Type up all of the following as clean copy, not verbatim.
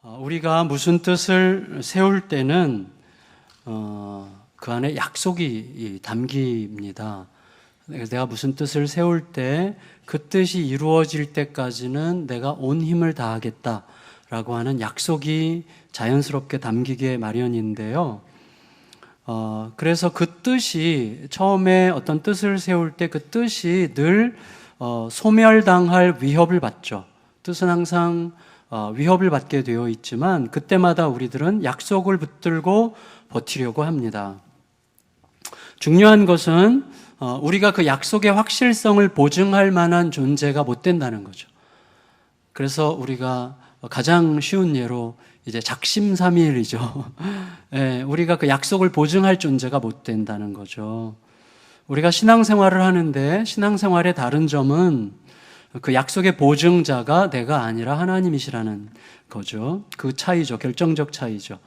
우리가 무슨 뜻을 세울 때는 그 안에 약속이 담깁니다. 내가 무슨 뜻을 세울 때 그 뜻이 이루어질 때까지는 내가 온 힘을 다하겠다라고 하는 약속이 자연스럽게 담기게 마련인데요. 그래서 그 뜻이 처음에 어떤 뜻을 세울 때 그 뜻이 늘 소멸당할 위협을 받죠. 뜻은 항상 위협을 받게 되어 있지만 그때마다 우리들은 약속을 붙들고 버티려고 합니다. 중요한 것은 우리가 그 약속의 확실성을 보증할 만한 존재가 못 된다는 거죠. 그래서 우리가 가장 쉬운 예로 이제 작심삼일이죠. 예, 우리가 그 약속을 보증할 존재가 못 된다는 거죠. 우리가 신앙생활을 하는데 신앙생활의 다른 점은 그 약속의 보증자가 내가 아니라 하나님이시라는 거죠. 그 차이죠. 결정적 차이죠.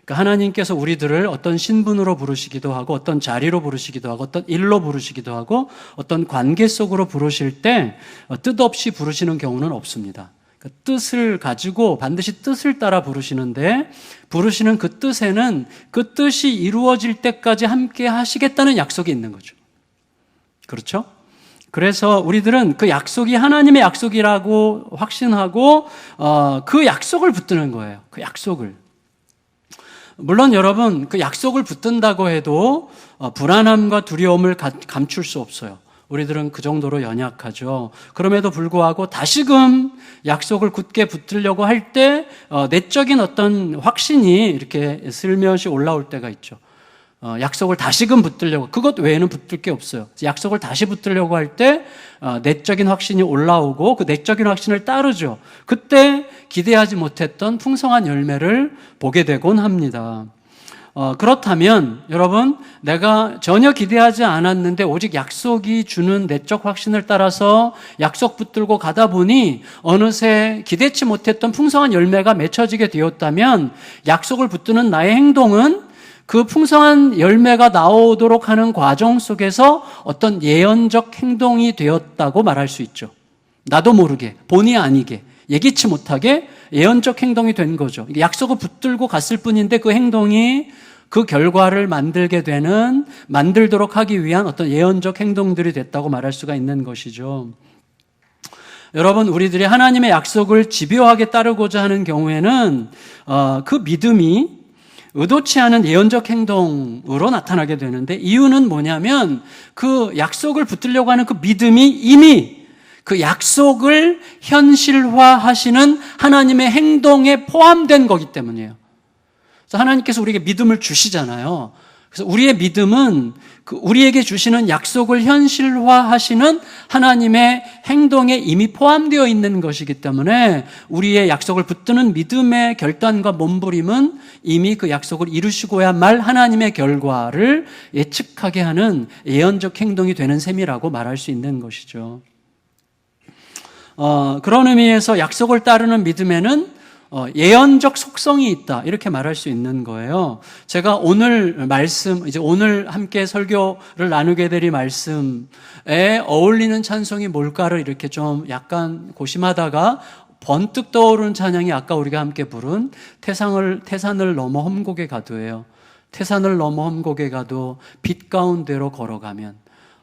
그러니까 하나님께서 우리들을 어떤 신분으로 부르시기도 하고 어떤 자리로 부르시기도 하고 어떤 일로 부르시기도 하고 어떤 관계 속으로 부르실 때 뜻없이 부르시는 경우는 없습니다. 그 뜻을 가지고 반드시 뜻을 따라 부르시는데 부르시는 그 뜻에는 그 뜻이 이루어질 때까지 함께 하시겠다는 약속이 있는 거죠. 그렇죠? 그래서 우리들은 그 약속이 하나님의 약속이라고 확신하고 그 약속을 붙드는 거예요. 그 약속을. 물론 여러분 그 약속을 붙든다고 해도 불안함과 두려움을 감출 수 없어요. 우리들은 그 정도로 연약하죠. 그럼에도 불구하고 다시금 약속을 굳게 붙들려고 할 때 내적인 어떤 확신이 이렇게 슬며시 올라올 때가 있죠. 약속을 다시금 붙들려고, 그것 외에는 붙들 게 없어요. 약속을 다시 붙들려고 할 때 내적인 확신이 올라오고 그 내적인 확신을 따르죠. 그때 기대하지 못했던 풍성한 열매를 보게 되곤 합니다. 그렇다면 여러분, 내가 전혀 기대하지 않았는데 오직 약속이 주는 내적 확신을 따라서 약속 붙들고 가다 보니 어느새 기대치 못했던 풍성한 열매가 맺혀지게 되었다면 약속을 붙드는 나의 행동은 그 풍성한 열매가 나오도록 하는 과정 속에서 어떤 예언적 행동이 되었다고 말할 수 있죠. 나도 모르게, 본의 아니게, 예기치 못하게 예언적 행동이 된 거죠. 약속을 붙들고 갔을 뿐인데 그 행동이 그 결과를 만들도록 하기 위한 어떤 예언적 행동들이 됐다고 말할 수가 있는 것이죠. 여러분, 우리들이 하나님의 약속을 집요하게 따르고자 하는 경우에는 그 믿음이 의도치 않은 예언적 행동으로 나타나게 되는데, 이유는 뭐냐면 그 약속을 붙들려고 하는 그 믿음이 이미 그 약속을 현실화하시는 하나님의 행동에 포함된 거기 때문이에요. 그래서 하나님께서 우리에게 믿음을 주시잖아요. 그래서 우리의 믿음은 우리에게 주시는 약속을 현실화하시는 하나님의 행동에 이미 포함되어 있는 것이기 때문에 우리의 약속을 붙드는 믿음의 결단과 몸부림은 이미 그 약속을 이루시고야 말 하나님의 결과를 예측하게 하는 예언적 행동이 되는 셈이라고 말할 수 있는 것이죠. 그런 의미에서 약속을 따르는 믿음에는 예언적 속성이 있다, 이렇게 말할 수 있는 거예요. 제가 오늘 오늘 함께 설교를 나누게 될 이 말씀에 어울리는 찬송이 뭘까를 이렇게 좀 약간 고심하다가 번뜩 떠오른 찬양이 아까 우리가 함께 부른 태산을 넘어 험곡에 가도예요. 태산을 넘어 험곡에 가도 빛 가운데로 걸어가면,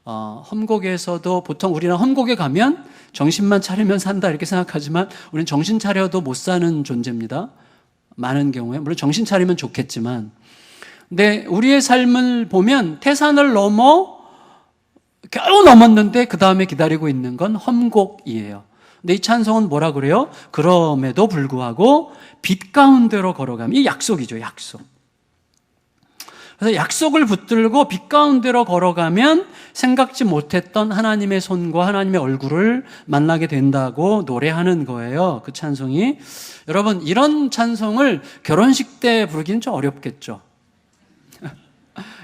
험곡에서도 보통 우리는 험곡에 가면 정신만 차리면 산다 이렇게 생각하지만 우리는 정신 차려도 못 사는 존재입니다. 많은 경우에. 물론 정신 차리면 좋겠지만. 근데 우리의 삶을 보면 태산을 넘어 겨우 넘었는데 그 다음에 기다리고 있는 건 험곡이에요. 근데 이 찬송은 뭐라 그래요? 그럼에도 불구하고 빛 가운데로 걸어가면, 이 약속이죠, 약속. 그래서 약속을 붙들고 빛 가운데로 걸어가면 생각지 못했던 하나님의 손과 하나님의 얼굴을 만나게 된다고 노래하는 거예요, 그 찬송이. 여러분, 이런 찬송을 결혼식 때 부르기는 좀 어렵겠죠.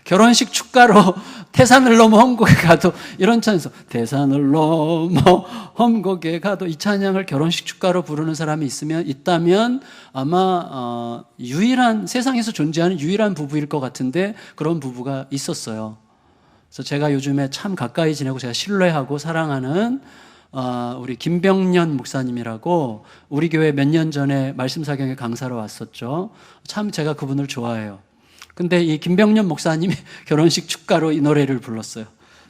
결혼식 축가로 태산을 넘어 험곡에 가도, 이런 찬송, 태산을 넘어 험곡에 가도, 이 찬양을 결혼식 축가로 부르는 사람이 있다면 아마 세상에서 존재하는 유일한 부부일 것 같은데 그런 부부가 있었어요. 그래서 제가 요즘에 참 가까이 지내고 제가 신뢰하고 사랑하는 우리 김병년 목사님이라고 우리 교회 몇 년 전에 말씀사경에 강사로 왔었죠. 참 제가 그분을 좋아해요. 근데 이 김병년 목사님이 결혼식 축가로 이 노래를 불렀어요.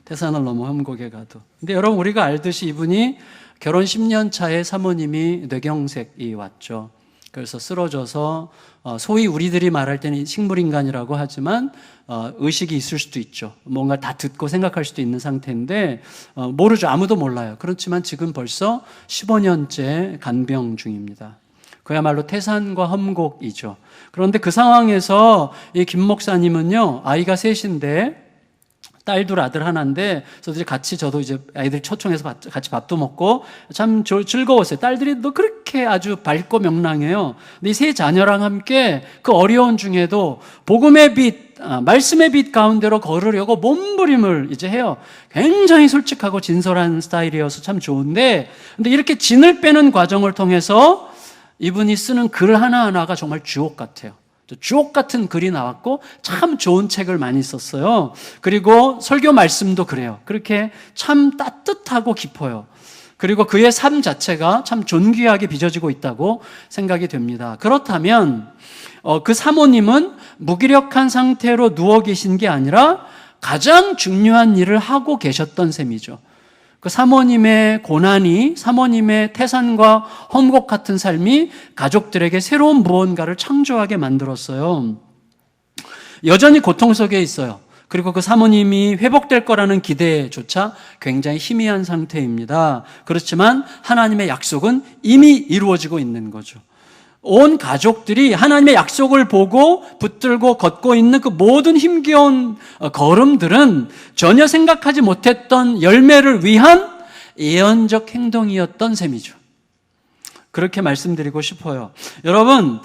태산을 넘어 험곡에 가도. 근데 여러분 우리가 알듯이 이분이 결혼 10년 차에 사모님이 뇌경색이 왔죠. 그래서 쓰러져서 소위 우리들이 말할 때는 식물인간이라고 하지만 의식이 있을 수도 있죠. 뭔가 다 듣고 생각할 수도 있는 상태인데 모르죠. 아무도 몰라요. 그렇지만 지금 벌써 15년째 간병 중입니다. 그야말로 태산과 험곡이죠. 그런데 그 상황에서 이 김 목사님은요, 아이가 셋인데 딸 둘 아들 하나인데 저도 이제 아이들 초청해서 같이 밥도 먹고 참 즐거웠어요. 딸들이 너 그렇게 아주 밝고 명랑해요. 근데 이 세 자녀랑 함께 그 어려운 중에도 복음의 빛, 말씀의 빛 가운데로 걸으려고 몸부림을 이제 해요. 굉장히 솔직하고 진솔한 스타일이어서 참 좋은데, 근데 이렇게 진을 빼는 과정을 통해서 이분이 쓰는 글 하나하나가 정말 주옥 같아요. 주옥 같은 글이 나왔고 참 좋은 책을 많이 썼어요. 그리고 설교 말씀도 그래요. 그렇게 참 따뜻하고 깊어요. 그리고 그의 삶 자체가 참 존귀하게 빚어지고 있다고 생각이 됩니다. 그렇다면 그 사모님은 무기력한 상태로 누워 계신 게 아니라 가장 중요한 일을 하고 계셨던 셈이죠. 그 사모님의 고난이, 사모님의 태산과 험곡 같은 삶이 가족들에게 새로운 무언가를 창조하게 만들었어요. 여전히 고통 속에 있어요. 그리고 그 사모님이 회복될 거라는 기대조차 굉장히 희미한 상태입니다. 그렇지만 하나님의 약속은 이미 이루어지고 있는 거죠. 온 가족들이 하나님의 약속을 보고 붙들고 걷고 있는 그 모든 힘겨운 걸음들은 전혀 생각하지 못했던 열매를 위한 예언적 행동이었던 셈이죠. 그렇게 말씀드리고 싶어요. 여러분,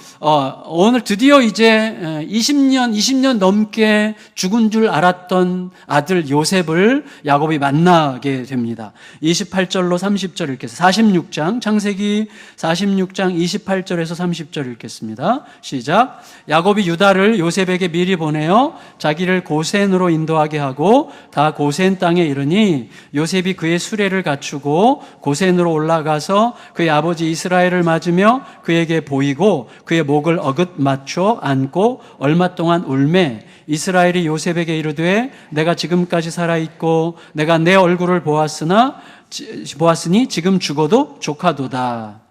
오늘 드디어 이제 20년 넘게 죽은 줄 알았던 아들 요셉을 야곱이 만나게 됩니다. 28절로 30절 읽겠습니다. 46장, 창세기 46장 28절에서 30절 읽겠습니다. 시작. 야곱이 유다를 요셉에게 미리 보내어 자기를 고센으로 인도하게 하고 다 고센 땅에 이르니 요셉이 그의 수레를 갖추고 고센으로 올라가서 그의 아버지 이스라엘을 맞으며 그에게 보이고 그의 목을 어긋 맞춰 안고 얼마 동안 울매 이스라엘이 요셉에게 이르되 내가 지금까지 살아있고 내가 내 얼굴을 보았으니 지금 죽어도 조카도다.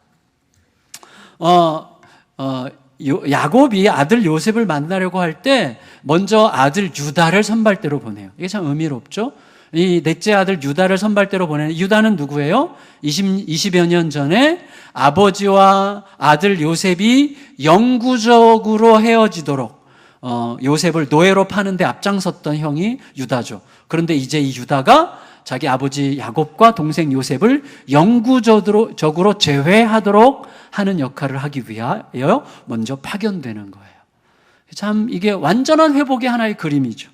야곱이 아들 요셉을 만나려고 할 때 먼저 아들 유다를 선발대로 보내요. 이게 참 의미롭죠? 이 넷째 아들 유다를 선발대로 보내는 유다는 누구예요? 20여 년 전에 아버지와 아들 요셉이 영구적으로 헤어지도록 요셉을 노예로 파는데 앞장섰던 형이 유다죠. 그런데 이제 이 유다가 자기 아버지 야곱과 동생 요셉을 영구적으로 제외하도록 하는 역할을 하기 위하여 먼저 파견되는 거예요. 참 이게 완전한 회복의 하나의 그림이죠.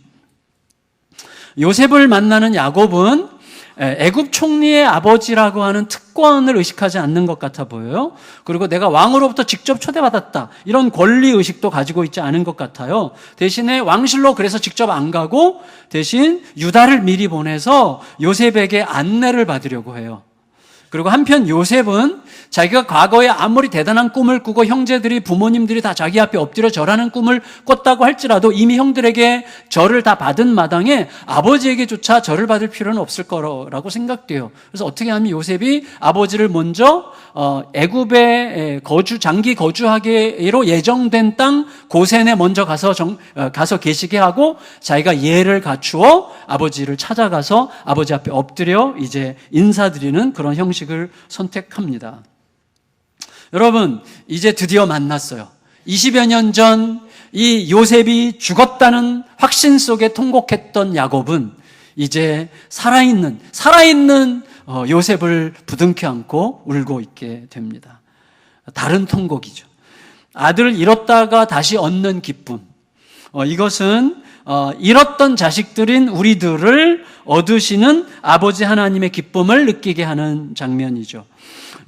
요셉을 만나는 야곱은 애굽 총리의 아버지라고 하는 특권을 의식하지 않는 것 같아 보여요. 그리고 내가 왕으로부터 직접 초대받았다 이런 권리의식도 가지고 있지 않은 것 같아요. 대신에 왕실로 그래서 직접 안 가고 대신 유다를 미리 보내서 요셉에게 안내를 받으려고 해요. 그리고 한편 요셉은 자기가 과거에 아무리 대단한 꿈을 꾸고 형제들이 부모님들이 다 자기 앞에 엎드려 절하는 꿈을 꿨다고 할지라도 이미 형들에게 절을 다 받은 마당에 아버지에게조차 절을 받을 필요는 없을 거라고 생각돼요. 그래서 어떻게 하면 요셉이 아버지를 먼저 애굽에 장기 거주하기로 예정된 땅 고센에 먼저 가서 계시게 하고 자기가 예를 갖추어 아버지를 찾아가서 아버지 앞에 엎드려 이제 인사드리는 그런 형식을 선택합니다. 여러분, 이제 드디어 만났어요. 20여 년 전 이 요셉이 죽었다는 확신 속에 통곡했던 야곱은 이제 살아있는 요셉을 부둥켜 안고 울고 있게 됩니다. 다른 통곡이죠. 아들을 잃었다가 다시 얻는 기쁨. 이것은 잃었던 자식들인 우리들을 얻으시는 아버지 하나님의 기쁨을 느끼게 하는 장면이죠.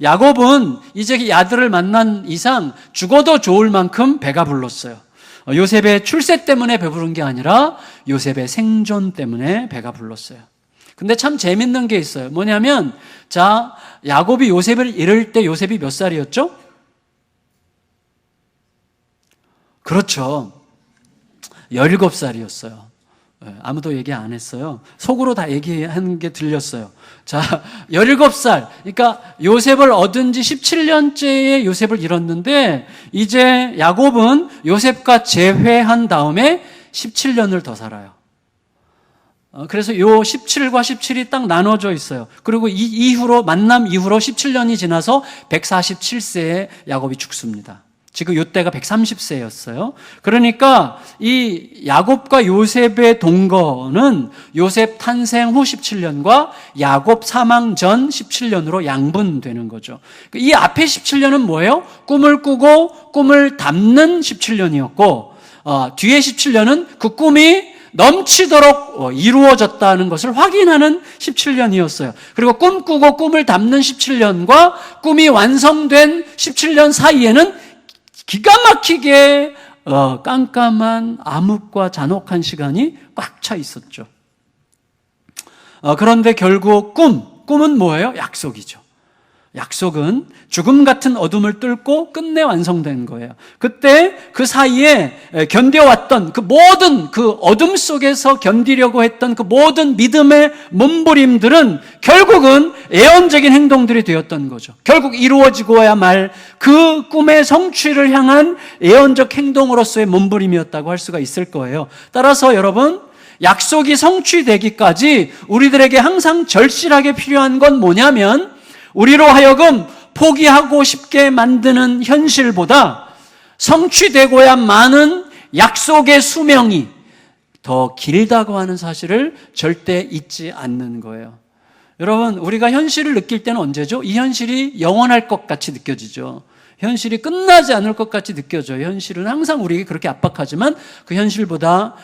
야곱은 이제 아들을 만난 이상 죽어도 좋을 만큼 배가 불렀어요. 요셉의 출세 때문에 배부른 게 아니라 요셉의 생존 때문에 배가 불렀어요. 근데 참 재밌는 게 있어요. 뭐냐면, 자, 야곱이 요셉을 잃을 때 요셉이 몇 살이었죠? 그렇죠. 17살이었어요. 아무도 얘기 안 했어요. 속으로 다 얘기한 게 들렸어요. 자, 17살. 그러니까 요셉을 얻은 지 17년째에 요셉을 잃었는데, 이제 야곱은 요셉과 재회한 다음에 17년을 더 살아요. 그래서 요 17과 17이 딱 나눠져 있어요. 그리고 이 이후로, 만남 이후로 17년이 지나서 147세에 야곱이 죽습니다. 지금 요때가 130세였어요. 그러니까 이 야곱과 요셉의 동거는 요셉 탄생 후 17년과 야곱 사망 전 17년으로 양분되는 거죠. 이 앞에 17년은 뭐예요? 꿈을 꾸고 꿈을 담는 17년이었고, 뒤에 17년은 그 꿈이 넘치도록 이루어졌다는 것을 확인하는 17년이었어요. 그리고 꿈꾸고 꿈을 담는 17년과 꿈이 완성된 17년 사이에는 기가 막히게 깜깜한 암흑과 잔혹한 시간이 꽉 차 있었죠. 그런데 결국 꿈은 뭐예요? 약속이죠. 약속은 죽음 같은 어둠을 뚫고 끝내 완성된 거예요. 그때 그 사이에 견뎌왔던 그 모든 그 어둠 속에서 견디려고 했던 그 모든 믿음의 몸부림들은 결국은 예언적인 행동들이 되었던 거죠. 결국 이루어지고야 말 그 꿈의 성취를 향한 예언적 행동으로서의 몸부림이었다고 할 수가 있을 거예요. 따라서 여러분, 약속이 성취되기까지 우리들에게 항상 절실하게 필요한 건 뭐냐면, 우리로 하여금 포기하고 싶게 만드는 현실보다 성취되고야 마는 약속의 수명이 더 길다고 하는 사실을 절대 잊지 않는 거예요. 여러분, 우리가 현실을 느낄 때는 언제죠? 이 현실이 영원할 것 같이 느껴지죠. 현실이 끝나지 않을 것 같이 느껴져요. 현실은 항상 우리에게 그렇게 압박하지만 그 현실보다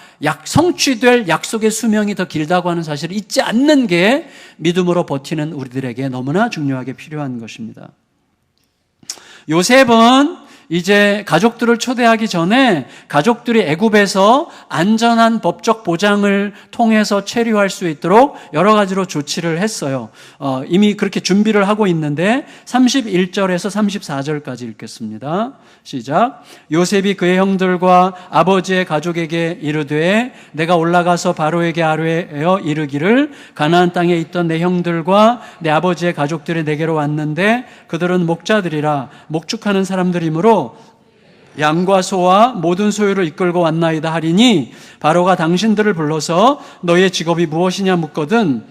성취될 약속의 수명이 더 길다고 하는 사실을 잊지 않는 게 믿음으로 버티는 우리들에게 너무나 중요하게 필요한 것입니다. 요셉은 이제 가족들을 초대하기 전에 가족들이 애굽에서 안전한 법적 보장을 통해서 체류할 수 있도록 여러 가지로 조치를 했어요. 이미 그렇게 준비를 하고 있는데 31절에서 34절까지 읽겠습니다. 시작. 요셉이 그의 형들과 아버지의 가족에게 이르되 내가 올라가서 바로에게 아뢰어 이르기를 가나안 땅에 있던 내 형들과 내 아버지의 가족들이 내게로 왔는데 그들은 목자들이라 목축하는 사람들이므로 양과 소와 모든 소유를 이끌고 왔나이다 하리니 바로가 당신들을 불러서 너희의 직업이 무엇이냐 묻거든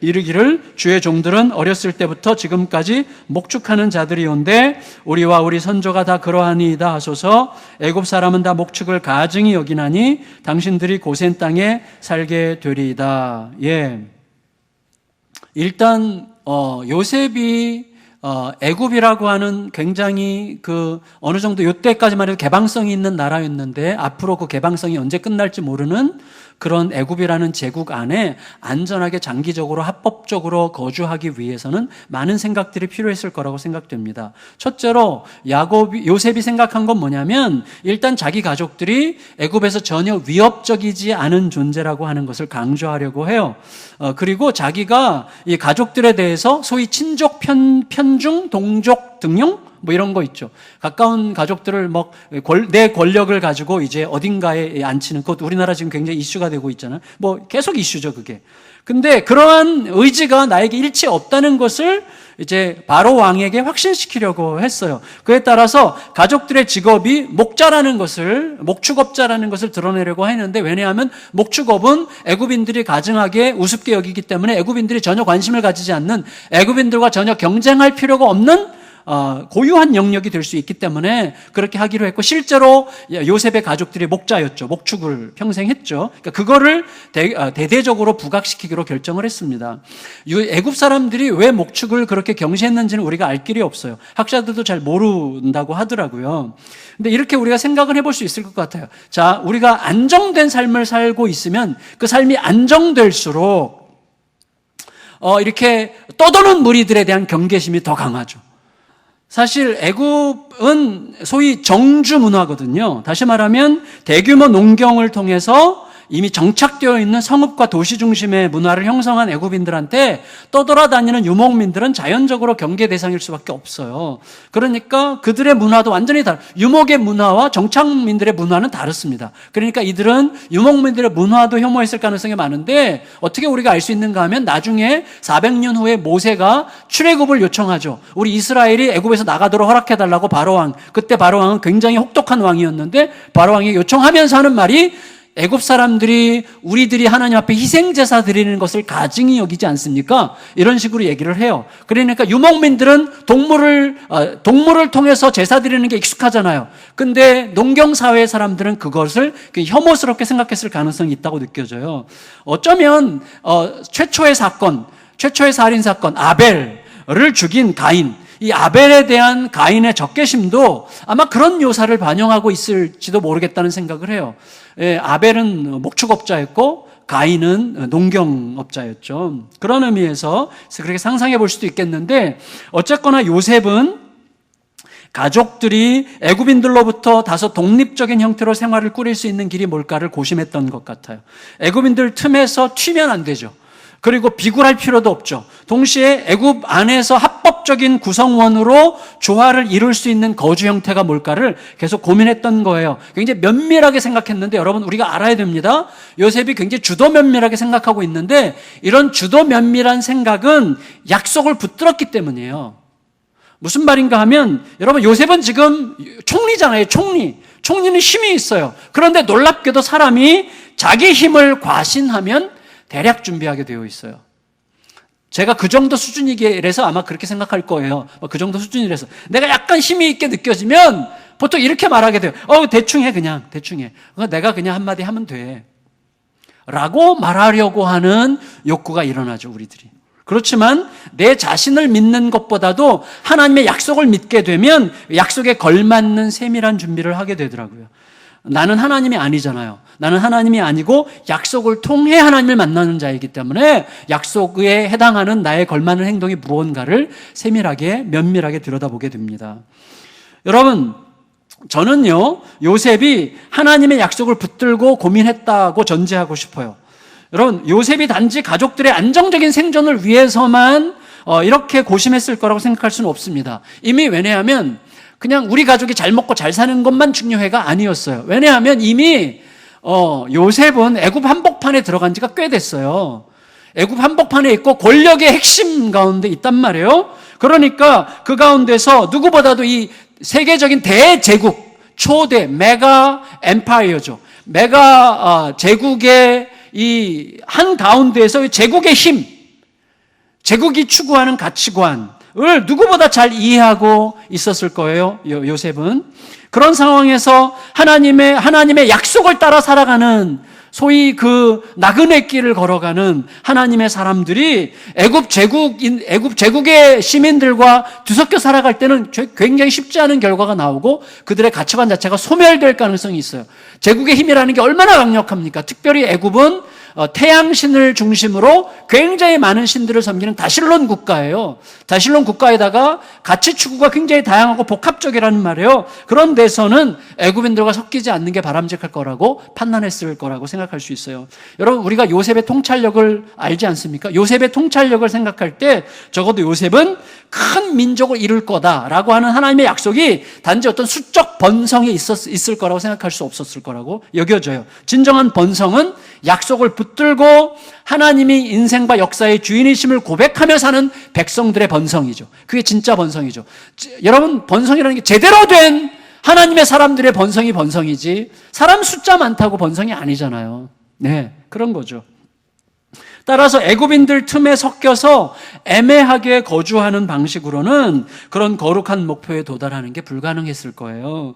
이르기를 주의 종들은 어렸을 때부터 지금까지 목축하는 자들이온데 우리와 우리 선조가 다 그러하니이다 하소서. 애굽 사람은 다 목축을 가증히 여기나니 당신들이 고센 땅에 살게 되리이다. 예. 일단 요셉이 애굽이라고 하는 굉장히 어느 정도 이때까지만 해도 개방성이 있는 나라였는데 앞으로 그 개방성이 언제 끝날지 모르는 그런 애굽이라는 제국 안에 안전하게 장기적으로 합법적으로 거주하기 위해서는 많은 생각들이 필요했을 거라고 생각됩니다. 첫째로 요셉이 생각한 건 뭐냐면 일단 자기 가족들이 애굽에서 전혀 위협적이지 않은 존재라고 하는 것을 강조하려고 해요. 그리고 자기가 이 가족들에 대해서 소위 친족, 편중, 동족, 등용 뭐 이런 거 있죠. 가까운 가족들을 내 권력을 가지고 이제 어딘가에 앉히는 것, 우리나라 지금 굉장히 이슈가 되고 있잖아요. 뭐 계속 이슈죠, 그게. 근데 그러한 의지가 나에게 일체 없다는 것을 이제 바로 왕에게 확신시키려고 했어요. 그에 따라서 가족들의 직업이 목축업자라는 것을 드러내려고 했는데, 왜냐하면 목축업은 애굽인들이 가증하게 우습게 여기기 때문에 애굽인들이 전혀 관심을 가지지 않는, 애굽인들과 전혀 경쟁할 필요가 없는 고유한 영역이 될 수 있기 때문에 그렇게 하기로 했고, 실제로 요셉의 가족들이 목자였죠. 목축을 평생 했죠. 그러니까 그거를 대대적으로 부각시키기로 결정을 했습니다. 애굽 사람들이 왜 목축을 그렇게 경시했는지는 우리가 알 길이 없어요. 학자들도 잘 모른다고 하더라고요. 근데 이렇게 우리가 생각을 해볼 수 있을 것 같아요. 자, 우리가 안정된 삶을 살고 있으면 그 삶이 안정될수록 이렇게 떠도는 무리들에 대한 경계심이 더 강하죠. 사실 애굽은 소위 정주 문화거든요. 다시 말하면 대규모 농경을 통해서 이미 정착되어 있는 성읍과 도시 중심의 문화를 형성한 애굽인들한테 떠돌아다니는 유목민들은 자연적으로 경계 대상일 수밖에 없어요. 그러니까 그들의 문화도 완전히 유목의 문화와 정착민들의 문화는 다릅니다. 그러니까 이들은 유목민들의 문화도 혐오했을 가능성이 많은데 어떻게 우리가 알 수 있는가 하면 나중에 400년 후에 모세가 출애굽을 요청하죠. 우리 이스라엘이 애굽에서 나가도록 허락해달라고 바로왕, 그때 바로왕은 굉장히 혹독한 왕이었는데 바로왕이 요청하면서 하는 말이 애굽 사람들이 우리들이 하나님 앞에 희생제사 드리는 것을 가증히 여기지 않습니까? 이런 식으로 얘기를 해요. 그러니까 유목민들은 동물을 통해서 제사 드리는 게 익숙하잖아요. 근데 농경사회 사람들은 그것을 혐오스럽게 생각했을 가능성이 있다고 느껴져요. 어쩌면 최초의 살인사건 아벨을 죽인 가인, 이 아벨에 대한 가인의 적개심도 아마 그런 묘사를 반영하고 있을지도 모르겠다는 생각을 해요. 아벨은 목축업자였고 가인은 농경업자였죠. 그런 의미에서 그렇게 상상해 볼 수도 있겠는데 어쨌거나 요셉은 가족들이 애굽인들로부터 다소 독립적인 형태로 생활을 꾸릴 수 있는 길이 뭘까를 고심했던 것 같아요. 애굽인들 틈에서 튀면 안 되죠. 그리고 비굴할 필요도 없죠. 동시에 애굽 안에서 합법적인 구성원으로 조화를 이룰 수 있는 거주 형태가 뭘까를 계속 고민했던 거예요. 굉장히 면밀하게 생각했는데 여러분 우리가 알아야 됩니다. 요셉이 굉장히 주도 면밀하게 생각하고 있는데 이런 주도 면밀한 생각은 약속을 붙들었기 때문이에요. 무슨 말인가 하면 여러분 요셉은 지금 총리잖아요. 총리는 힘이 있어요. 그런데 놀랍게도 사람이 자기 힘을 과신하면 대략 준비하게 되어 있어요. 제가 그 정도 수준이라서 아마 그렇게 생각할 거예요. 그 정도 수준이라서. 내가 약간 힘이 있게 느껴지면 보통 이렇게 말하게 돼요. 대충 해, 그냥. 대충 해. 내가 그냥 한마디 하면 돼. 라고 말하려고 하는 욕구가 일어나죠, 우리들이. 그렇지만 내 자신을 믿는 것보다도 하나님의 약속을 믿게 되면 약속에 걸맞는 세밀한 준비를 하게 되더라고요. 나는 하나님이 아니잖아요. 나는 하나님이 아니고 약속을 통해 하나님을 만나는 자이기 때문에 약속에 해당하는 나에 걸맞는 행동이 무언가를 세밀하게 면밀하게 들여다보게 됩니다. 여러분, 저는요 요셉이 하나님의 약속을 붙들고 고민했다고 전제하고 싶어요. 여러분, 요셉이 단지 가족들의 안정적인 생존을 위해서만 이렇게 고심했을 거라고 생각할 수는 없습니다. 이미 왜냐하면 그냥 우리 가족이 잘 먹고 잘 사는 것만 중요해가 아니었어요. 왜냐하면 이미 요셉은 애굽 한복판에 들어간 지가 꽤 됐어요. 애굽 한복판에 있고 권력의 핵심 가운데 있단 말이에요. 그러니까 그 가운데서 누구보다도 이 세계적인 대제국, 초대 메가 엠파이어죠. 메가 제국의 이 한 가운데에서 제국의 힘, 제국이 추구하는 가치관을 누구보다 잘 이해하고 있었을 거예요. 요셉은 그런 상황에서 하나님의 약속을 따라 살아가는 소위 그 나그네 길을 걸어가는 하나님의 사람들이 애굽 제국의 시민들과 뒤섞여 살아갈 때는 굉장히 쉽지 않은 결과가 나오고 그들의 가치관 자체가 소멸될 가능성이 있어요. 제국의 힘이라는 게 얼마나 강력합니까? 특별히 애굽은 태양신을 중심으로 굉장히 많은 신들을 섬기는 다실론 국가예요. 다실론 국가에다가 가치 추구가 굉장히 다양하고 복합적이라는 말이에요. 그런 데서는 애굽인들과 섞이지 않는 게 바람직할 거라고 판단했을 거라고 생각할 수 있어요. 여러분, 우리가 요셉의 통찰력을 알지 않습니까? 요셉의 통찰력을 생각할 때 적어도 요셉은 큰 민족을 이룰 거다라고 하는 하나님의 약속이 단지 어떤 수적 번성이 있을 거라고 생각할 수 없었을 거라고 여겨져요. 진정한 번성은 약속을 붙들고 하나님이 인생과 역사의 주인이심을 고백하며 사는 백성들의 번성이죠. 그게 진짜 번성이죠. 여러분, 번성이라는 게 제대로 된 하나님의 사람들의 번성이지 사람 숫자 많다고 번성이 아니잖아요. 네, 그런 거죠. 따라서 애굽인들 틈에 섞여서 애매하게 거주하는 방식으로는 그런 거룩한 목표에 도달하는 게 불가능했을 거예요.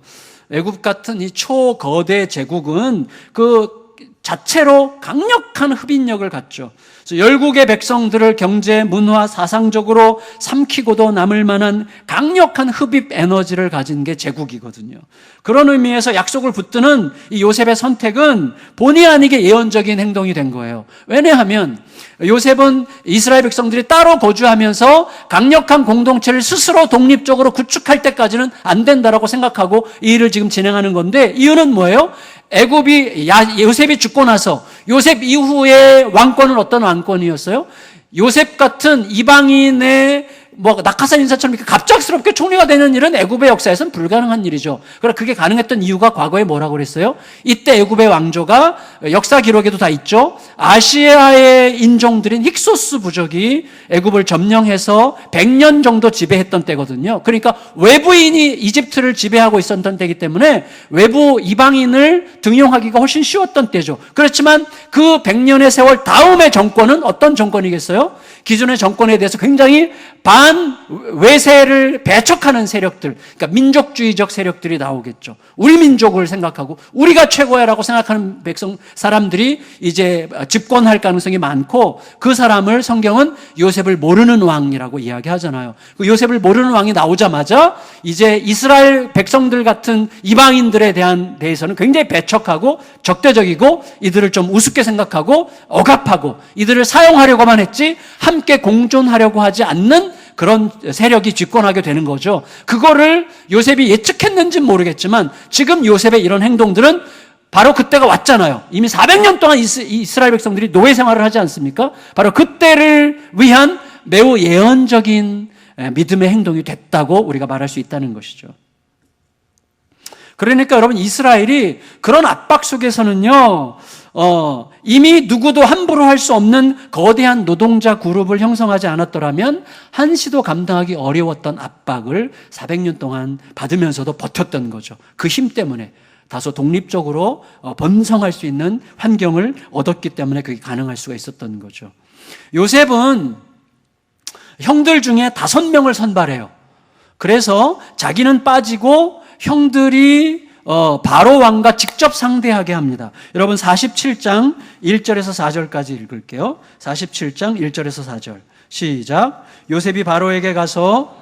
애굽 같은 이 초거대 제국은 그 자체로 강력한 흡인력을 갖죠. 그래서 열국의 백성들을 경제, 문화, 사상적으로 삼키고도 남을 만한 강력한 흡입 에너지를 가진 게 제국이거든요. 그런 의미에서 약속을 붙드는 이 요셉의 선택은 본의 아니게 예언적인 행동이 된 거예요. 왜냐하면 요셉은 이스라엘 백성들이 따로 거주하면서 강력한 공동체를 스스로 독립적으로 구축할 때까지는 안 된다라고 생각하고 이 일을 지금 진행하는 건데 이유는 뭐예요? 요셉이 죽고 죽고 나서 요셉 이후의 왕권은 어떤 왕권이었어요? 요셉 같은 이방인의 낙하산 인사처럼 이렇게 갑작스럽게 총리가 되는 일은 애굽의 역사에서는 불가능한 일이죠. 그러나 그게 가능했던 이유가 과거에 뭐라고 그랬어요? 이때 애굽의 왕조가 역사 기록에도 다 있죠. 아시아의 인종들인 힉소스 부족이 애굽을 점령해서 100년 정도 지배했던 때거든요. 그러니까 외부인이 이집트를 지배하고 있었던 때이기 때문에 외부 이방인을 등용하기가 훨씬 쉬웠던 때죠. 그렇지만 그 100년의 세월 다음의 정권은 어떤 정권이겠어요? 기존의 정권에 대해서 굉장히 반외세를 배척하는 세력들, 그러니까 민족주의적 세력들이 나오겠죠. 우리 민족을 생각하고 우리가 최고야라고 생각하는 사람들이 이제 집권할 가능성이 많고, 그 사람을 성경은 요셉을 모르는 왕이라고 이야기하잖아요. 그 요셉을 모르는 왕이 나오자마자 이제 이스라엘 백성들 같은 이방인들에 대해서는 굉장히 배척하고 적대적이고 이들을 좀 우습게 생각하고 억압하고 이들을 사용하려고만 했지 함께 공존하려고 하지 않는 그런 세력이 집권하게 되는 거죠. 그거를 요셉이 예측했는지는 모르겠지만 지금 요셉의 이런 행동들은 바로 그때가 왔잖아요. 이미 400년 동안 이스라엘 백성들이 노예 생활을 하지 않습니까? 바로 그때를 위한 매우 예언적인 믿음의 행동이 됐다고 우리가 말할 수 있다는 것이죠. 그러니까 여러분, 이스라엘이 그런 압박 속에서는요, 이미 누구도 함부로 할 수 없는 거대한 노동자 그룹을 형성하지 않았더라면 한시도 감당하기 어려웠던 압박을 400년 동안 받으면서도 버텼던 거죠. 그 힘 때문에 다소 독립적으로 번성할 수 있는 환경을 얻었기 때문에 그게 가능할 수가 있었던 거죠. 요셉은 형들 중에 5명을 선발해요. 그래서 자기는 빠지고 형들이 바로 왕과 직접 상대하게 합니다. 여러분 47장 1절에서 4절까지 읽을게요. 47장 1절에서 4절 시작. 요셉이 바로에게 가서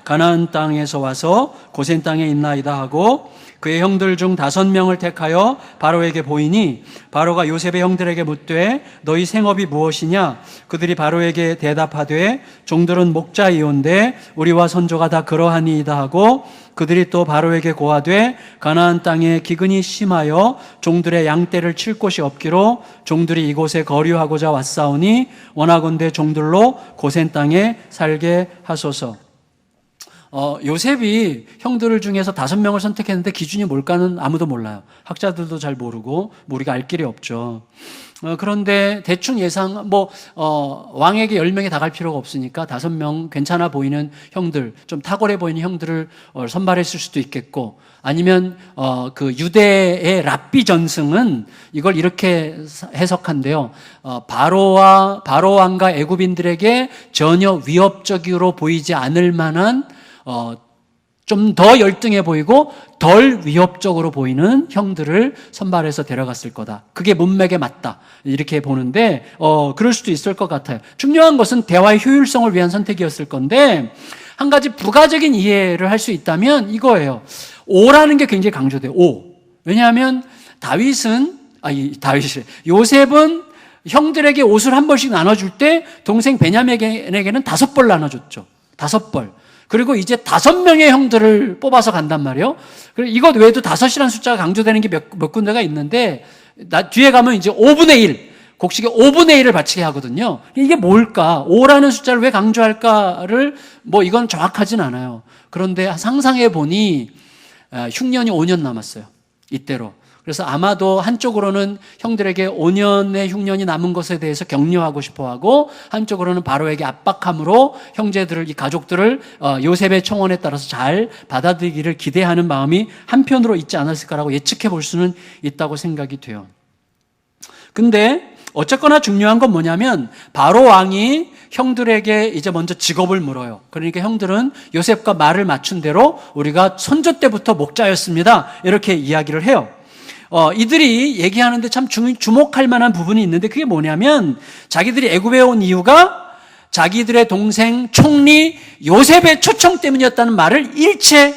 가나안 땅에서 와서 고센 땅에 있나이다 하고 그의 형들 중 5명을 택하여 바로에게 보이니 바로가 요셉의 형들에게 묻되 너희 생업이 무엇이냐? 그들이 바로에게 대답하되 종들은 목자이온데 우리와 선조가 다 그러하니이다 하고 그들이 또 바로에게 고하되 가나안 땅에 기근이 심하여 종들의 양떼를 칠 곳이 없기로 종들이 이곳에 거류하고자 왔사오니 원하건대 종들로 고센 땅에 살게 하소서. 요셉이 형들 중에서 5명을 선택했는데 기준이 뭘까는 아무도 몰라요. 학자들도 잘 모르고 우리가 알 길이 없죠. 그런데 대충 예상, 왕에게 10명이 다 갈 필요가 없으니까 5명 괜찮아 보이는 형들, 좀 탁월해 보이는 형들을 선발했을 수도 있겠고, 아니면 그 유대의 랍비 전승은 이걸 이렇게 해석한대요. 바로 왕과 애굽인들에게 전혀 위협적으로 보이지 않을 만한 좀 더 열등해 보이고 덜 위협적으로 보이는 형들을 선발해서 데려갔을 거다. 그게 문맥에 맞다. 이렇게 보는데 그럴 수도 있을 것 같아요. 중요한 것은 대화의 효율성을 위한 선택이었을 건데, 한 가지 부가적인 이해를 할 수 있다면 이거예요. 오라는 게 굉장히 강조돼요. 오. 왜냐하면 요셉은 형들에게 옷을 한 벌씩 나눠줄 때 동생 베냐민에게는 5벌 나눠줬죠. 5벌. 그리고 이제 5명의 형들을 뽑아서 간단 말이에요. 그리고 이것 외에도 5이라는 숫자가 강조되는 게 몇 군데가 있는데, 뒤에 가면 이제 5분의 1, 곡식의 5분의 1을 바치게 하거든요. 이게 뭘까? 5라는 숫자를 왜 강조할까를 이건 정확하진 않아요. 그런데 상상해 보니 흉년이 5년 남았어요. 이때로. 그래서 아마도 한쪽으로는 형들에게 5년의 흉년이 남은 것에 대해서 격려하고 싶어하고, 한쪽으로는 바로에게 압박함으로 형제들을, 이 가족들을 요셉의 청원에 따라서 잘 받아들이기를 기대하는 마음이 한편으로 있지 않았을까라고 예측해 볼 수는 있다고 생각이 돼요. 근데 어쨌거나 중요한 건 뭐냐면, 바로 왕이 형들에게 이제 먼저 직업을 물어요. 그러니까 형들은 요셉과 말을 맞춘 대로 우리가 선조 때부터 목자였습니다, 이렇게 이야기를 해요. 이들이 얘기하는데 참 주목할 만한 부분이 있는데, 그게 뭐냐면 자기들이 애굽에 온 이유가 자기들의 동생 총리 요셉의 초청 때문이었다는 말을 일체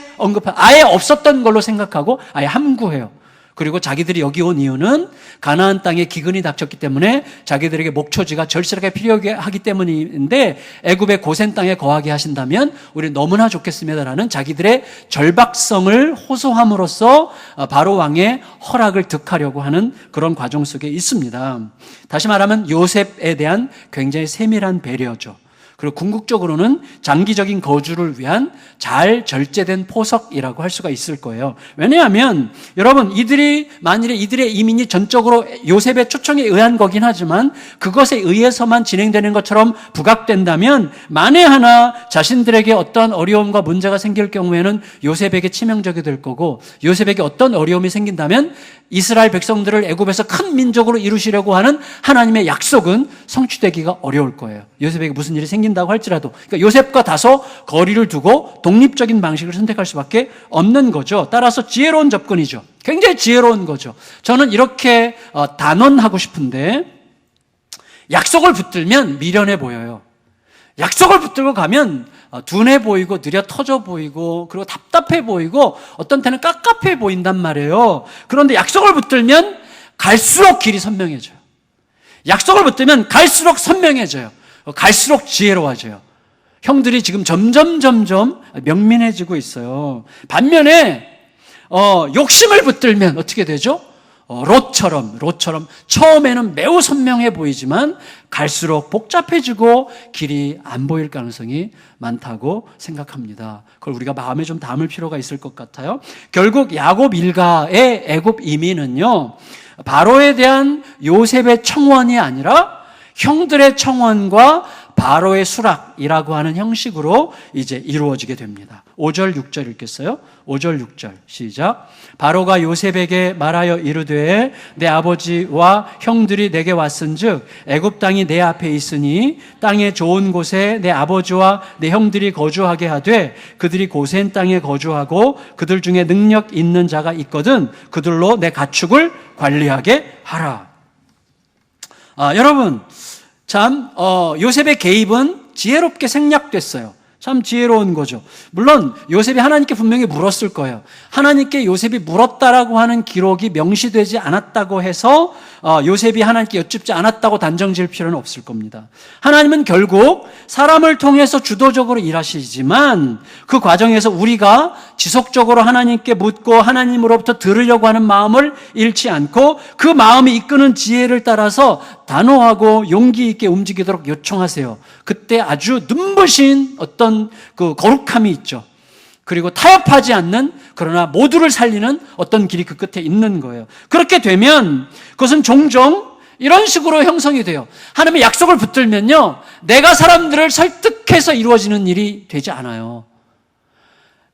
아예 없었던 걸로 생각하고 아예 함구해요. 그리고 자기들이 여기 온 이유는 가나안 땅에 기근이 닥쳤기 때문에 자기들에게 목초지가 절실하게 필요하기 때문인데 애굽의 고센 땅에 거하게 하신다면 우리 너무나 좋겠습니다라는 자기들의 절박성을 호소함으로써 바로 왕의 허락을 득하려고 하는 그런 과정 속에 있습니다. 다시 말하면 요셉에 대한 굉장히 세밀한 배려죠. 그리고 궁극적으로는 장기적인 거주를 위한 잘 절제된 포석이라고 할 수가 있을 거예요. 왜냐하면 여러분 만일에 이들의 이민이 전적으로 요셉의 초청에 의한 거긴 하지만 그것에 의해서만 진행되는 것처럼 부각된다면 만에 하나 자신들에게 어떤 어려움과 문제가 생길 경우에는 요셉에게 치명적이 될 거고 요셉에게 어떤 어려움이 생긴다면 이스라엘 백성들을 애굽에서 큰 민족으로 이루시려고 하는 하나님의 약속은 성취되기가 어려울 거예요. 요셉에게 무슨 일이 생긴다고 할지라도. 그러니까 요셉과 다소 거리를 두고 독립적인 방식을 선택할 수밖에 없는 거죠. 따라서 지혜로운 접근이죠. 굉장히 지혜로운 거죠. 저는 이렇게 단언하고 싶은데 약속을 붙들면 미련해 보여요. 약속을 붙들고 가면 둔해 보이고 느려 터져 보이고 그리고 답답해 보이고 어떤 때는 깝깝해 보인단 말이에요. 그런데 약속을 붙들면 갈수록 길이 선명해져요. 약속을 붙들면 갈수록 선명해져요. 갈수록 지혜로워져요. 형들이 지금 점점 명민해지고 있어요. 반면에 욕심을 붙들면 어떻게 되죠? 롯처럼 처음에는 매우 선명해 보이지만 갈수록 복잡해지고 길이 안 보일 가능성이 많다고 생각합니다. 그걸 우리가 마음에 좀 담을 필요가 있을 것 같아요. 결국 야곱 일가의 애굽 이민은요, 바로에 대한 요셉의 청원이 아니라 형들의 청원과 바로의 수락이라고 하는 형식으로 이제 이루어지게 됩니다. 5절 6절 읽겠어요? 5절 6절 시작. 바로가 요셉에게 말하여 이르되 내 아버지와 형들이 내게 왔은즉 애굽 땅이 내 앞에 있으니 땅의 좋은 곳에 내 아버지와 내 형들이 거주하게 하되 그들이 고센 땅에 거주하고 그들 중에 능력 있는 자가 있거든 그들로 내 가축을 관리하게 하라. 여러분 참 요셉의 개입은 지혜롭게 생략됐어요. 참 지혜로운 거죠. 물론 요셉이 하나님께 분명히 물었을 거예요. 하나님께 요셉이 물었다라고 하는 기록이 명시되지 않았다고 해서 요셉이 하나님께 여쭙지 않았다고 단정 지을 필요는 없을 겁니다. 하나님은 결국 사람을 통해서 주도적으로 일하시지만 그 과정에서 우리가 지속적으로 하나님께 묻고 하나님으로부터 들으려고 하는 마음을 잃지 않고 그 마음이 이끄는 지혜를 따라서 단호하고 용기 있게 움직이도록 요청하세요. 그때 아주 눈부신 어떤 그 거룩함이 있죠. 그리고 타협하지 않는 그러나 모두를 살리는 어떤 길이 그 끝에 있는 거예요. 그렇게 되면 그것은 종종 이런 식으로 형성이 돼요. 하나님의 약속을 붙들면요, 내가 사람들을 설득해서 이루어지는 일이 되지 않아요.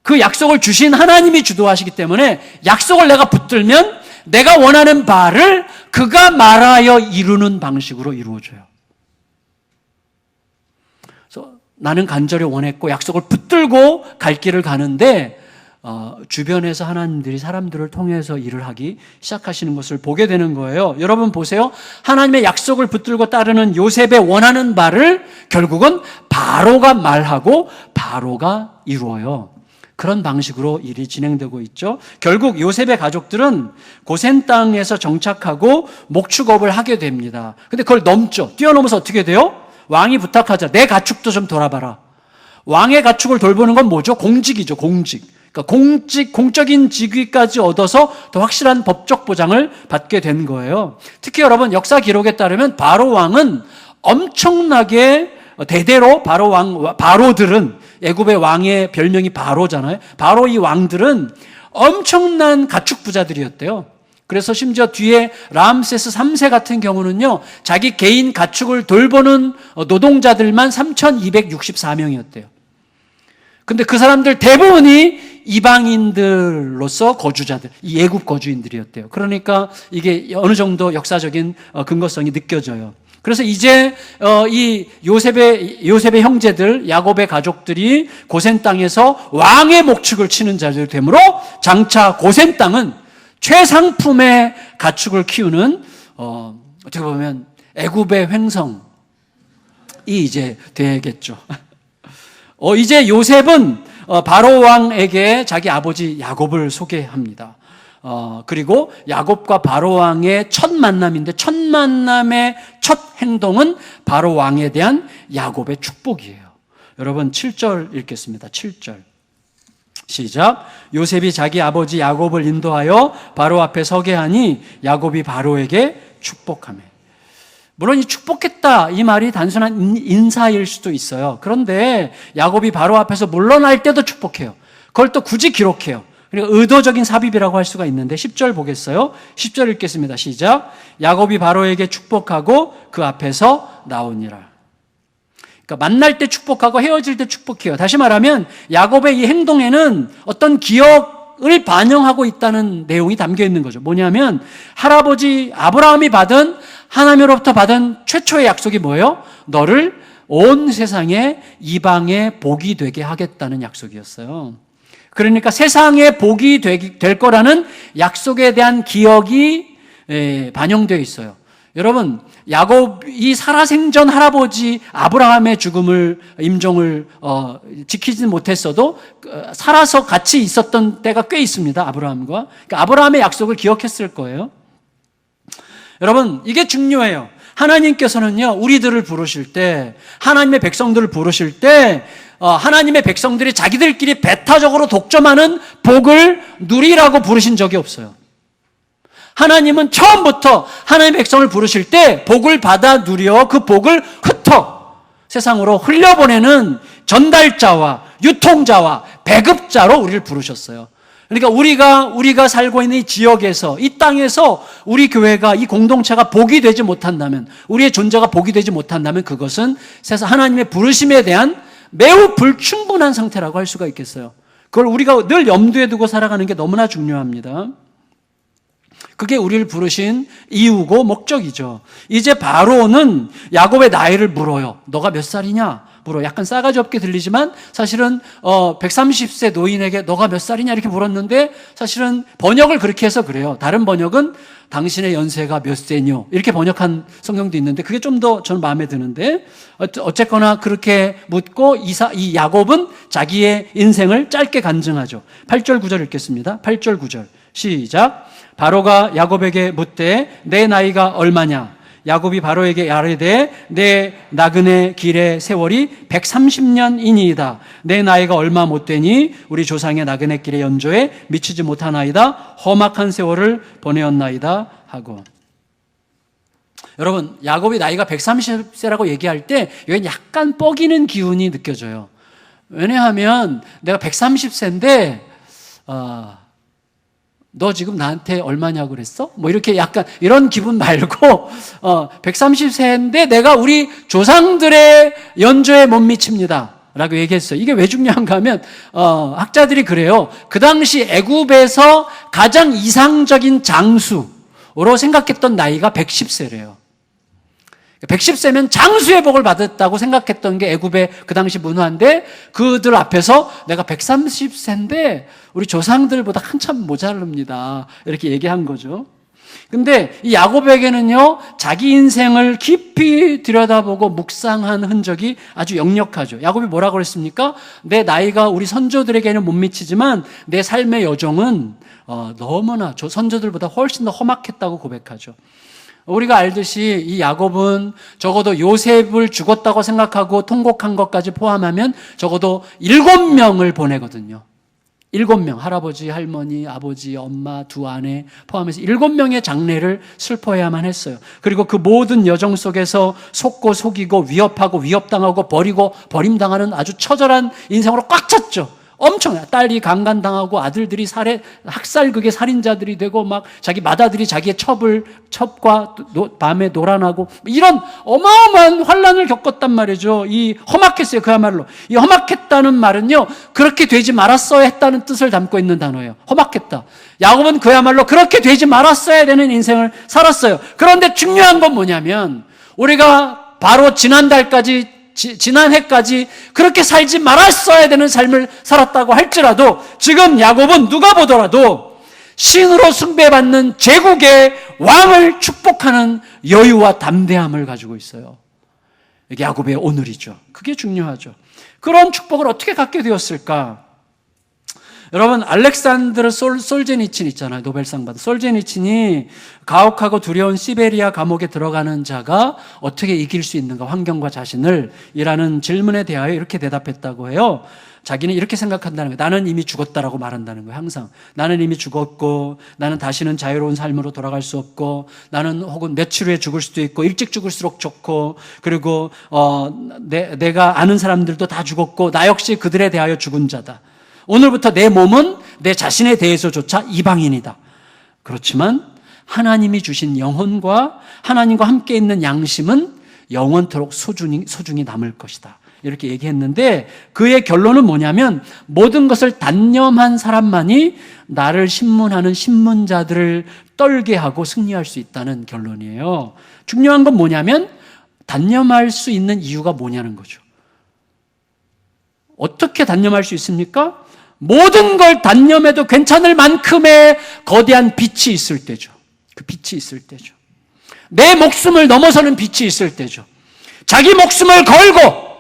그 약속을 주신 하나님이 주도하시기 때문에 약속을 내가 붙들면 내가 원하는 바를 그가 말하여 이루는 방식으로 이루어져요. 그래서 나는 간절히 원했고 약속을 붙들고 갈 길을 가는데 주변에서 하나님들이 사람들을 통해서 일을 하기 시작하시는 것을 보게 되는 거예요. 여러분 보세요. 하나님의 약속을 붙들고 따르는 요셉의 원하는 바를 결국은 바로가 말하고 바로가 이루어요. 그런 방식으로 일이 진행되고 있죠. 결국 요셉의 가족들은 고센 땅에서 정착하고 목축업을 하게 됩니다. 근데 그걸 넘죠. 뛰어넘어서 어떻게 돼요? 왕이 부탁하자. 내 가축도 좀 돌아봐라. 왕의 가축을 돌보는 건 뭐죠? 공직이죠. 공직. 그러니까 공적인 직위까지 얻어서 더 확실한 법적 보장을 받게 된 거예요. 특히 여러분 역사 기록에 따르면 바로 왕은 엄청나게 대대로 바로들은 애굽의 왕의 별명이 바로잖아요. 바로 이 왕들은 엄청난 가축 부자들이었대요. 그래서 심지어 뒤에 람세스 3세 같은 경우는요, 자기 개인 가축을 돌보는 노동자들만 3,264명이었대요. 근데 그 사람들 대부분이 이방인들로서 거주자들, 이 애굽 거주인들이었대요. 그러니까 이게 어느 정도 역사적인 근거성이 느껴져요. 그래서 이제 이 요셉의 형제들, 야곱의 가족들이 고센 땅에서 왕의 목축을 치는 자들이 되므로 장차 고센 땅은 최상품의 가축을 키우는 어떻게 보면 애굽의 횡성이 이제 되겠죠. 이제 요셉은 바로 왕에게 자기 아버지 야곱을 소개합니다. 그리고 야곱과 바로 왕의 첫 만남인데 첫 만남의 첫 행동은 바로 왕에 대한 야곱의 축복이에요. 여러분 7절 읽겠습니다. 7절 시작. 요셉이 자기 아버지 야곱을 인도하여 바로 앞에 서게 하니 야곱이 바로에게 축복하며. 물론 이 축복했다 이 말이 단순한 인사일 수도 있어요. 그런데 야곱이 바로 앞에서 물러날 때도 축복해요. 그걸 또 굳이 기록해요. 그러니까 의도적인 삽입이라고 할 수가 있는데 10절 보겠어요. 10절 읽겠습니다. 시작. 야곱이 바로에게 축복하고 그 앞에서 나오니라. 그러니까 만날 때 축복하고 헤어질 때 축복해요. 다시 말하면 야곱의 이 행동에는 어떤 기억을 반영하고 있다는 내용이 담겨 있는 거죠. 뭐냐면 할아버지 아브라함이 받은 하나님으로부터 받은 최초의 약속이 뭐예요? 너를 온 세상에 이방의 복이 되게 하겠다는 약속이었어요. 그러니까 세상에 복이 될 거라는 약속에 대한 기억이 반영되어 있어요. 여러분, 야곱이 살아생전 할아버지 아브라함의 임종을 지키지 못했어도 살아서 같이 있었던 때가 꽤 있습니다. 아브라함과. 그러니까 아브라함의 약속을 기억했을 거예요. 여러분, 이게 중요해요. 하나님께서는요, 우리들을 부르실 때, 하나님의 백성들을 부르실 때, 하나님의 백성들이 자기들끼리 배타적으로 독점하는 복을 누리라고 부르신 적이 없어요. 하나님은 처음부터 하나님의 백성을 부르실 때 복을 받아 누려 그 복을 흩어 세상으로 흘려보내는 전달자와 유통자와 배급자로 우리를 부르셨어요. 그러니까 우리가 살고 있는 이 지역에서, 이 땅에서 우리 교회가, 이 공동체가 복이 되지 못한다면, 우리의 존재가 복이 되지 못한다면 그것은 세상 하나님의 부르심에 대한 매우 불충분한 상태라고 할 수가 있겠어요. 그걸 우리가 늘 염두에 두고 살아가는 게 너무나 중요합니다. 그게 우리를 부르신 이유고 목적이죠. 이제 바로는 야곱의 나이를 물어요. 너가 몇 살이냐? 물어. 약간 싸가지 없게 들리지만 사실은 130세 노인에게 너가 몇 살이냐 이렇게 물었는데 사실은 번역을 그렇게 해서 그래요. 다른 번역은 당신의 연세가 몇 세뇨 이렇게 번역한 성경도 있는데 그게 좀 더 저는 마음에 드는데 어쨌거나 그렇게 묻고 이 야곱은 자기의 인생을 짧게 간증하죠. 8절 9절 읽겠습니다. 8절 9절 시작. 바로가 야곱에게 묻되 내 나이가 얼마냐? 야곱이 바로에게 아뢰되 내 나그네 길의 세월이 130년이니이다. 내 나이가 얼마 못 되니 우리 조상의 나그네 길의 연조에 미치지 못하나이다. 험악한 세월을 보내었나이다 하고. 여러분, 야곱이 나이가 130세라고 얘기할 때 여기 약간 뻐기는 기운이 느껴져요. 왜냐하면 내가 130세인데 너 지금 나한테 얼마냐고 그랬어? 뭐 이렇게 약간 이런 기분 말고 130세인데 내가 우리 조상들의 연조에 못 미칩니다 라고 얘기했어요. 이게 왜 중요한가 하면 학자들이 그래요. 그 당시 애굽에서 가장 이상적인 장수로 생각했던 나이가 110세래요. 110세면 장수의 복을 받았다고 생각했던 게 애굽의 그 당시 문화인데 그들 앞에서 내가 130세인데 우리 조상들보다 한참 모자릅니다. 이렇게 얘기한 거죠. 근데 이 야곱에게는요, 자기 인생을 깊이 들여다보고 묵상한 흔적이 아주 역력하죠. 야곱이 뭐라고 그랬습니까? 내 나이가 우리 선조들에게는 못 미치지만 내 삶의 여정은 너무나 저 선조들보다 훨씬 더 험악했다고 고백하죠. 우리가 알듯이 이 야곱은 적어도 요셉을 죽었다고 생각하고 통곡한 것까지 포함하면 적어도 7명을 보내거든요. 7명, 할아버지, 할머니, 아버지, 엄마, 두 아내 포함해서 7명의 장례를 슬퍼해야만 했어요. 그리고 그 모든 여정 속에서 속고 속이고 위협하고 위협당하고 버리고 버림당하는 아주 처절한 인생으로 꽉 찼죠. 엄청 딸이 강간당하고 아들들이 학살극의 살인자들이 되고 막 자기 맏아들이 자기의 첩과 밤에 노란하고 이런 어마어마한 환란을 겪었단 말이죠. 이 험악했어요. 그야말로 이 험악했다는 말은요, 그렇게 되지 말았어야 했다는 뜻을 담고 있는 단어예요. 험악했다. 야곱은 그야말로 그렇게 되지 말았어야 되는 인생을 살았어요. 그런데 중요한 건 뭐냐면 우리가 바로 지난해까지 그렇게 살지 말았어야 되는 삶을 살았다고 할지라도 지금 야곱은 누가 보더라도 신으로 숭배받는 제국의 왕을 축복하는 여유와 담대함을 가지고 있어요. 이게 야곱의 오늘이죠. 그게 중요하죠. 그런 축복을 어떻게 갖게 되었을까? 여러분, 알렉산드르 솔제니친 있잖아요. 노벨상 받은 솔제니친이 가혹하고 두려운 시베리아 감옥에 들어가는 자가 어떻게 이길 수 있는가, 환경과 자신을 이라는 질문에 대하여 이렇게 대답했다고 해요. 자기는 이렇게 생각한다는 거예요. 나는 이미 죽었다라고 말한다는 거예요. 항상 나는 이미 죽었고, 나는 다시는 자유로운 삶으로 돌아갈 수 없고, 나는 혹은 며칠 후에 죽을 수도 있고, 일찍 죽을수록 좋고, 그리고 내가 아는 사람들도 다 죽었고, 나 역시 그들에 대하여 죽은 자다. 오늘부터 내 몸은 내 자신에 대해서조차 이방인이다. 그렇지만 하나님이 주신 영혼과 하나님과 함께 있는 양심은 영원토록 소중히 남을 것이다. 이렇게 얘기했는데, 그의 결론은 뭐냐면, 모든 것을 단념한 사람만이 나를 신문하는 신문자들을 떨게 하고 승리할 수 있다는 결론이에요. 중요한 건 뭐냐면, 단념할 수 있는 이유가 뭐냐는 거죠. 어떻게 단념할 수 있습니까? 모든 걸 단념해도 괜찮을 만큼의 거대한 빛이 있을 때죠. 그 빛이 있을 때죠. 내 목숨을 넘어서는 빛이 있을 때죠. 자기 목숨을 걸고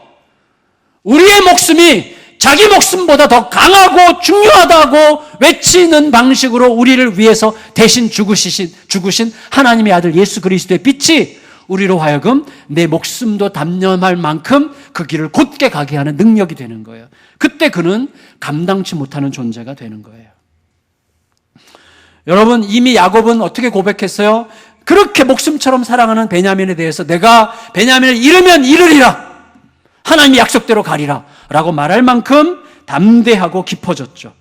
우리의 목숨이 자기 목숨보다 더 강하고 중요하다고 외치는 방식으로 우리를 위해서 대신 죽으신 하나님의 아들 예수 그리스도의 빛이 우리로 하여금 내 목숨도 단념할 만큼 그 길을 곧게 가게 하는 능력이 되는 거예요. 그때 그는 감당치 못하는 존재가 되는 거예요. 여러분, 이미 야곱은 어떻게 고백했어요? 그렇게 목숨처럼 사랑하는 베냐민에 대해서 내가 베냐민을 잃으면 잃으리라, 하나님이 약속대로 가리라 라고 말할 만큼 담대하고 깊어졌죠.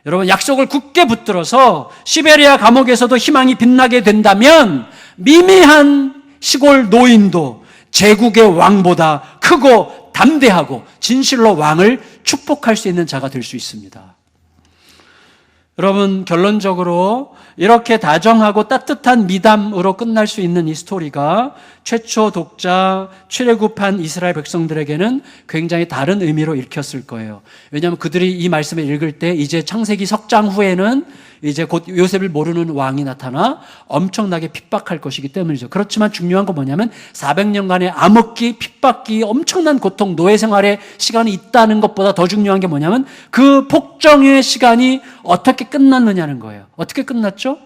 여러분, 약속을 굳게 붙들어서 시베리아 감옥에서도 희망이 빛나게 된다면 미미한 시골 노인도 제국의 왕보다 크고 담대하고 진실로 왕을 축복할 수 있는 자가 될 수 있습니다. 여러분, 결론적으로 이렇게 다정하고 따뜻한 미담으로 끝날 수 있는 이 스토리가 최초 독자, 출애굽한 이스라엘 백성들에게는 굉장히 다른 의미로 읽혔을 거예요. 왜냐하면 그들이 이 말씀을 읽을 때 이제 창세기 석장 후에는 이제 곧 요셉을 모르는 왕이 나타나 엄청나게 핍박할 것이기 때문이죠. 그렇지만 중요한 건 뭐냐면 400년간의 암흑기, 핍박기, 엄청난 고통, 노예 생활의 시간이 있다는 것보다 더 중요한 게 뭐냐면 그 폭정의 시간이 어떻게 끝났느냐는 거예요. 어떻게 끝났죠?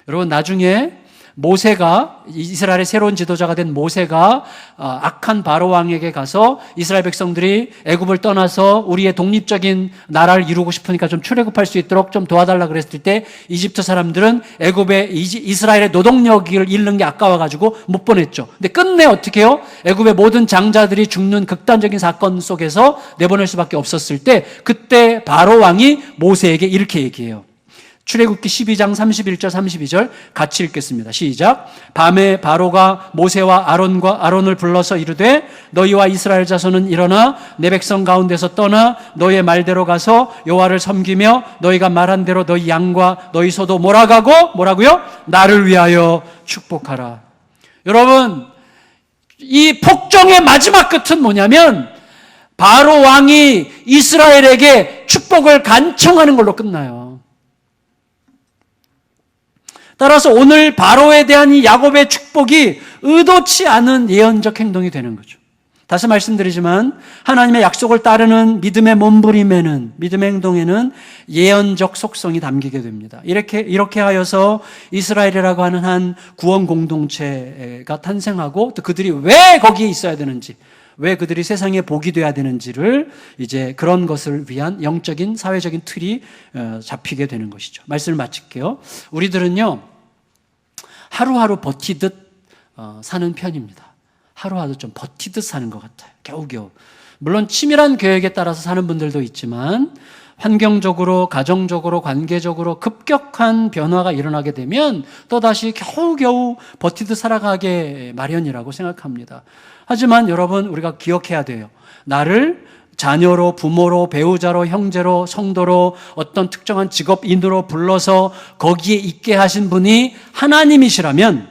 여러분, 나중에 모세가, 이스라엘의 새로운 지도자가 된 모세가 악한 바로 왕에게 가서 이스라엘 백성들이 애굽을 떠나서 우리의 독립적인 나라를 이루고 싶으니까 좀 출애굽할 수 있도록 좀 도와달라 그랬을 때 이집트 사람들은 애굽에 이스라엘의 노동력을 잃는 게 아까워가지고 못 보냈죠. 근데 끝내 어떻게 해요? 애굽의 모든 장자들이 죽는 극단적인 사건 속에서 내보낼 수밖에 없었을 때 그때 바로 왕이 모세에게 이렇게 얘기해요. 출애굽기 12장 31절 32절 같이 읽겠습니다. 시작. 밤에 바로가 모세와 아론을 불러서 이르되 너희와 이스라엘 자손은 일어나 내 백성 가운데서 떠나 너희의 말대로 가서 여호와를 섬기며 너희가 말한 대로 너희 양과 너희 소도 몰아가고 뭐라고요? 나를 위하여 축복하라. 여러분, 이 폭정의 마지막 끝은 뭐냐면 바로 왕이 이스라엘에게 축복을 간청하는 걸로 끝나요. 따라서 오늘 바로에 대한 이 야곱의 축복이 의도치 않은 예언적 행동이 되는 거죠. 다시 말씀드리지만 하나님의 약속을 따르는 믿음의 몸부림에는, 믿음의 행동에는 예언적 속성이 담기게 됩니다. 이렇게 하여서 이스라엘이라고 하는 한 구원 공동체가 탄생하고 또 그들이 왜 거기에 있어야 되는지, 왜 그들이 세상에 복이 돼야 되는지를 이제 그런 것을 위한 영적인 사회적인 틀이 잡히게 되는 것이죠. 말씀을 마칠게요. 우리들은요, 하루하루 버티듯 사는 편입니다. 하루하루 좀 버티듯 사는 것 같아요. 겨우겨우. 물론 치밀한 계획에 따라서 사는 분들도 있지만 환경적으로, 가정적으로, 관계적으로 급격한 변화가 일어나게 되면 또다시 겨우겨우 버티듯 살아가게 마련이라고 생각합니다. 하지만 여러분, 우리가 기억해야 돼요. 나를 자녀로, 부모로, 배우자로, 형제로, 성도로, 어떤 특정한 직업인으로 불러서 거기에 있게 하신 분이 하나님이시라면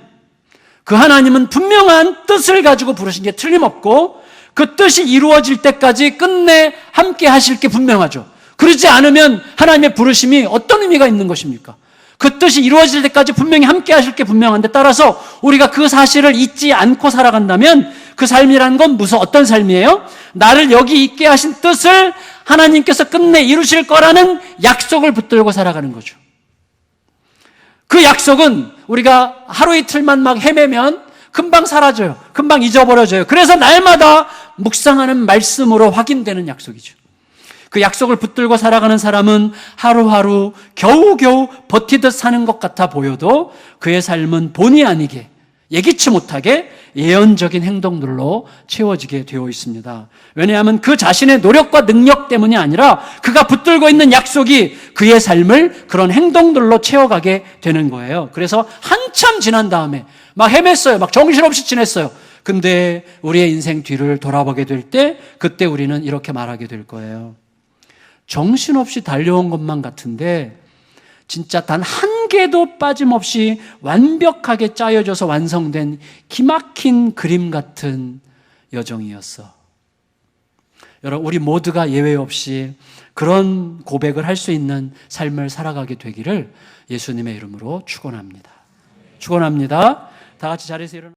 그 하나님은 분명한 뜻을 가지고 부르신 게 틀림없고 그 뜻이 이루어질 때까지 끝내 함께 하실 게 분명하죠. 그러지 않으면 하나님의 부르심이 어떤 의미가 있는 것입니까? 그 뜻이 이루어질 때까지 분명히 함께 하실 게 분명한데, 따라서 우리가 그 사실을 잊지 않고 살아간다면 그 삶이라는 건 무슨 어떤 삶이에요? 나를 여기 있게 하신 뜻을 하나님께서 끝내 이루실 거라는 약속을 붙들고 살아가는 거죠. 그 약속은 우리가 하루 이틀만 막 헤매면 금방 사라져요. 금방 잊어버려져요. 그래서 날마다 묵상하는 말씀으로 확인되는 약속이죠. 그 약속을 붙들고 살아가는 사람은 하루하루 겨우겨우 버티듯 사는 것 같아 보여도 그의 삶은 본의 아니게, 예기치 못하게 예언적인 행동들로 채워지게 되어 있습니다. 왜냐하면 그 자신의 노력과 능력 때문이 아니라 그가 붙들고 있는 약속이 그의 삶을 그런 행동들로 채워가게 되는 거예요. 그래서 한참 지난 다음에 막 헤맸어요. 막 정신없이 지냈어요. 근데 우리의 인생 뒤를 돌아보게 될 때 그때 우리는 이렇게 말하게 될 거예요. 정신없이 달려온 것만 같은데 진짜 단 한 개도 빠짐없이 완벽하게 짜여져서 완성된 기막힌 그림 같은 여정이었어. 여러분, 우리 모두가 예외 없이 그런 고백을 할 수 있는 삶을 살아가게 되기를 예수님의 이름으로 축원합니다. 축원합니다. 다 같이 자리에서 일어나